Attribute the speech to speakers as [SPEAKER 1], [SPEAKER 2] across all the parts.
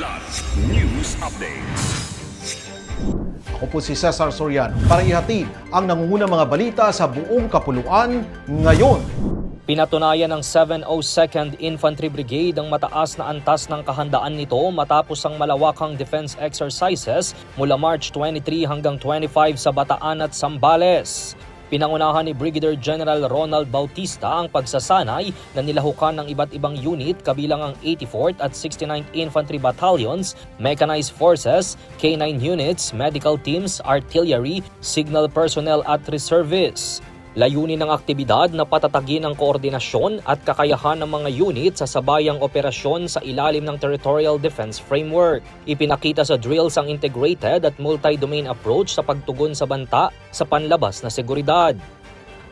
[SPEAKER 1] Plus News Updates.
[SPEAKER 2] Ako po si Cesar Soriano para ihatid ang nangungunang mga balita sa buong kapuluan ngayon.
[SPEAKER 3] Pinatunayan ng 702nd Infantry Brigade ang mataas na antas ng kahandaan nito matapos ang malawakang defense exercises mula March 23 hanggang 25 sa Bataan at Zambales. Pinangunahan ni Brigadier General Ronald Bautista ang pagsasanay na nilahukan ng iba't ibang unit kabilang ang 84th at 69th Infantry Battalions, Mechanized Forces, K9 units, medical teams, artillery, signal personnel at reservists. Layunin ng aktibidad na patatagin ang koordinasyon at kakayahan ng mga unit sa sabayang operasyon sa ilalim ng Territorial Defense Framework. Ipinakita sa drills ang integrated at multi-domain approach sa pagtugon sa banta sa panlabas na seguridad.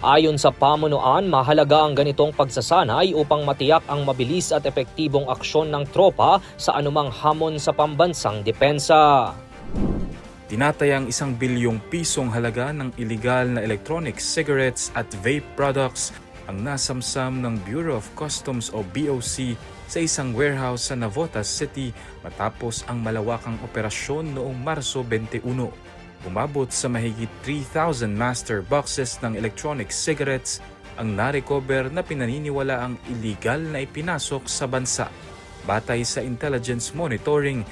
[SPEAKER 3] Ayon sa pamunuan, mahalaga ang ganitong pagsasanay upang matiyak ang mabilis at epektibong aksyon ng tropa sa anumang hamon sa pambansang depensa.
[SPEAKER 4] Tinatayang 1 bilyong pisong halaga ng iligal na electronic cigarettes at vape products ang nasamsam ng Bureau of Customs o BOC sa isang warehouse sa Navotas City matapos ang malawakang operasyon noong Marso 21. Umabot sa mahigit 3,000 master boxes ng electronic cigarettes ang narecover na pinaniniwala ang iligal na ipinasok sa bansa. Batay sa intelligence monitoring,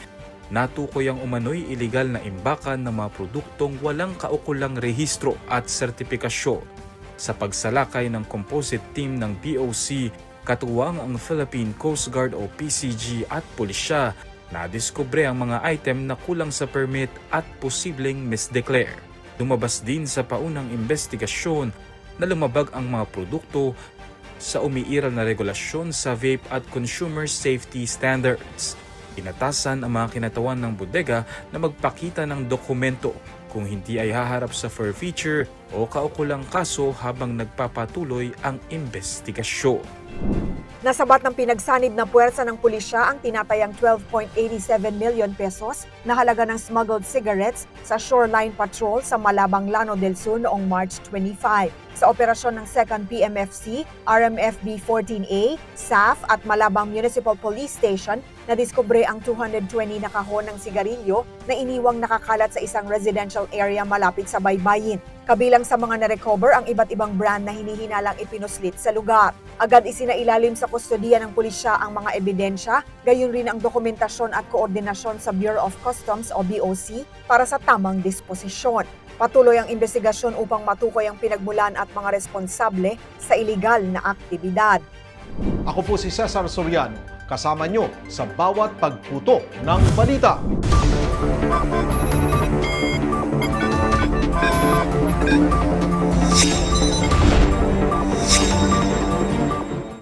[SPEAKER 4] natukoy ang umano'y iligal na imbakan ng mga produktong walang kaukulang rehistro at sertipikasyon. Sa pagsalakay ng composite team ng BOC, katuwang ang Philippine Coast Guard o PCG at pulisya, nadiskubre ang mga item na kulang sa permit at posibleng misdeclare. Lumabas din sa paunang investigasyon na lumabag ang mga produkto sa umiiral na regulasyon sa vape at consumer safety standards. Inatasan ang mga kinatawan ng bodega na magpakita ng dokumento kung hindi ay haharap sa forfeiture o kaukulang kaso habang nagpapatuloy ang investigasyon.
[SPEAKER 5] Nasabat ng pinagsanib na puwersa ng pulisya ang tinatayang 12.87 million pesos na halaga ng smuggled cigarettes sa shoreline patrol sa Malabang, Lanao del Sur noong March 25. Sa operasyon ng 2nd PMFC, RMFB 14A, SAF at Malabang Municipal Police Station, nadiskubre ang 220 na kahon ng sigarilyo na iniwang nakakalat sa isang residential area malapit sa baybayin. Kabilang sa mga na-recover ang iba't ibang brand na hinihinalang ipinuslit sa lugar. Agad isinailalim sa kustodiya ng pulisya ang mga ebidensya, gayon rin ang dokumentasyon at koordinasyon sa Bureau of Customs o BOC para sa tamang disposisyon. Patuloy ang investigasyon upang matukoy ang pinagmulan at mga responsable sa iligal na aktibidad.
[SPEAKER 2] Ako po si Cesar Soriano, kasama nyo sa bawat pagputo ng balita.